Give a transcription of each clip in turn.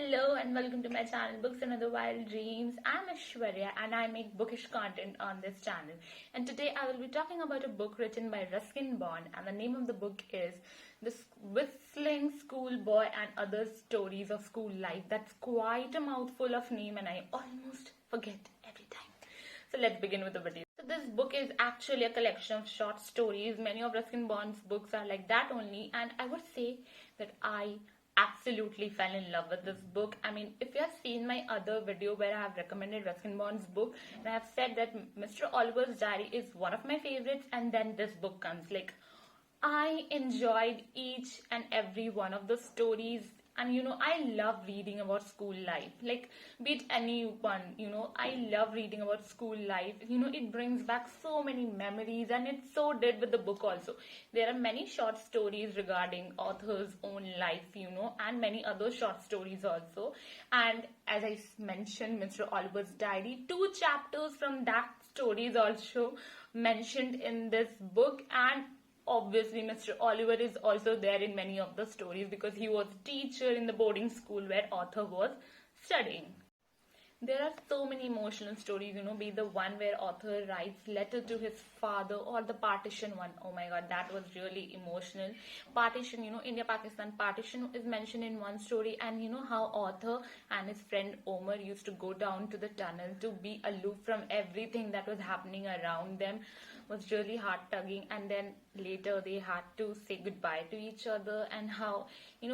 Hello and welcome to my channel Books and Other Wild Dreams. I'm Aishwarya and I make bookish content on this channel. And today I will be talking about a book written by Ruskin Bond, and the name of the book is The Whistling Schoolboy and Other Stories of School Life. That's quite a mouthful of name and I almost forget every time. So let's begin with the video. So this book is actually a collection of short stories. Many of Ruskin Bond's books are like that only, and I would say that I absolutely fell in love with this book. I mean, if you have seen my other video where I have recommended Ruskin Bond's book and I have said that Mr. Oliver's Diary is one of my favorites, and then this book comes, like, I enjoyed each and every one of the stories. And I love reading about school life, like, be it anyone, I love reading about school life. It brings back so many memories, and it so did with the book also. There are many short stories regarding author's own life, and many other short stories also. And as I mentioned, Mr. Oliver's Diary, 2 chapters from that story is also mentioned in this book. And obviously, Mr. Oliver is also there in many of the stories because he was a teacher in the boarding school where author was studying. There are so many emotional stories, be the one where author writes letter to his father, or the partition one. Oh my god, that was really emotional. Partition, India-Pakistan partition is mentioned in one story, and how author and his friend Omar used to go down to the tunnel to be aloof from everything that was happening around them was really heart-tugging. And then later they had to say goodbye to each other, and how he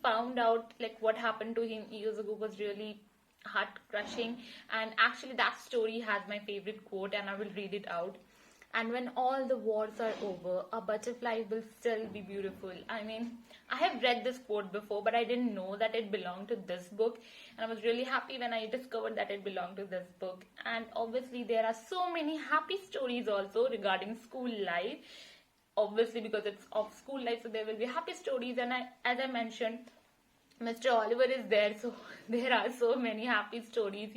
found out like what happened to him years ago was really heart-crushing. And actually that story has my favorite quote, and I will read it out. And when all the wars are over, a butterfly will still be beautiful. I mean, I have read this quote before, but I didn't know that it belonged to this book. And I was really happy when I discovered that it belonged to this book. And obviously, there are so many happy stories also regarding school life. Obviously, because it's of school life, so there will be happy stories. And as I mentioned, Mr. Oliver is there, so there are so many happy stories,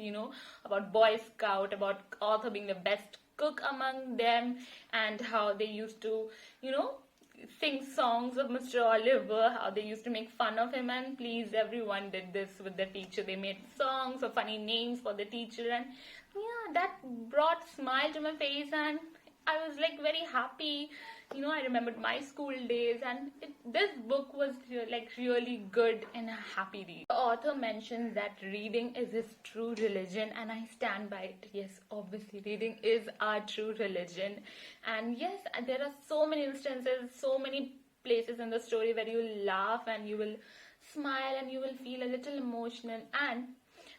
about Boy Scout, about author being the best cook among them, and how they used to, sing songs of Mr. Oliver, how they used to make fun of him. And please, everyone did this with the teacher. They made songs or funny names for the teacher, and yeah, that brought a smile to my face, and I was like very happy. I remembered my school days, and this book was really good and a happy read. The author mentions that reading is his true religion, and I stand by it. Yes, obviously reading is our true religion. And yes, there are so many instances, so many places in the story where you will laugh and you will smile and you will feel a little emotional. And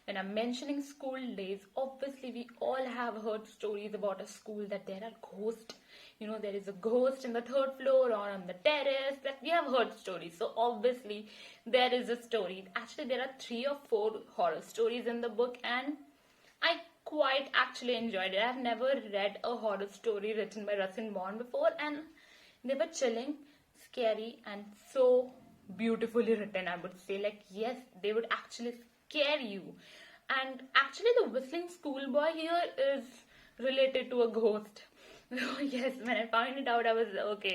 when I'm mentioning school days, obviously we all have heard stories about a school that there are ghosts. There is a ghost in the 3rd floor or on the terrace. That we have heard stories. So obviously there is a story. Actually, there are 3 or 4 horror stories in the book, and I quite actually enjoyed it. I have never read a horror story written by Ruskin Bond before, and they were chilling, scary, and so beautifully written, I would say. Like, yes, they would actually scare you. And actually the whistling schoolboy here is related to a ghost. Yes, when I found it out, I was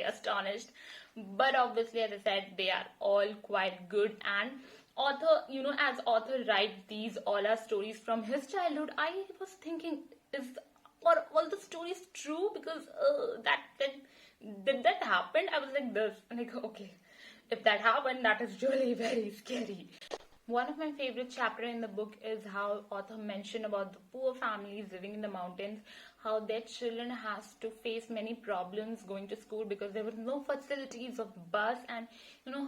astonished. But obviously, as I said, they are all quite good. And author, as author writes these all are stories from his childhood, I was thinking, are all the stories true? Because did that happen? I was like this, okay, if that happened, that is really very scary. One of my favorite chapters in the book is how author mentioned about the poor families living in the mountains, how their children has to face many problems going to school because there was no facilities of bus, and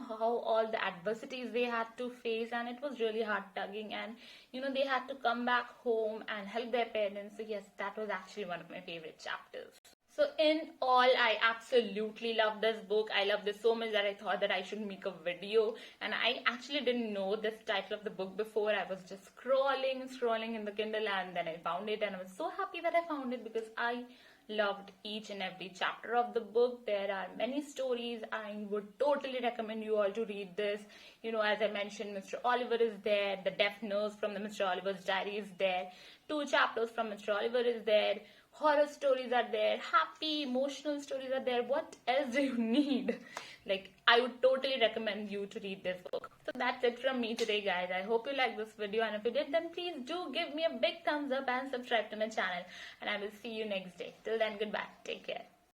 how all the adversities they had to face, and it was really heart-tugging. And they had to come back home and help their parents. So yes, that was actually one of my favorite chapters. So in all, I absolutely love this book. I love this so much that I thought that I should make a video. And I actually didn't know this title of the book before. I was just scrolling in the Kindle, and then I found it, and I was so happy that I found it because I loved each and every chapter of the book. There are many stories. I would totally recommend you all to read this. As I mentioned, Mr. Oliver is there. The deaf nurse from the Mr. Oliver's Diary is there. 2 chapters from Mr. Oliver is there. Horror stories are there, happy, emotional stories are there. What else do you need? Like, I would totally recommend you to read this book. So that's it from me today, guys. I hope you liked this video, and if you did, then please do give me a big thumbs up and subscribe to my channel. And I will see you next day. Till then, goodbye. Take care.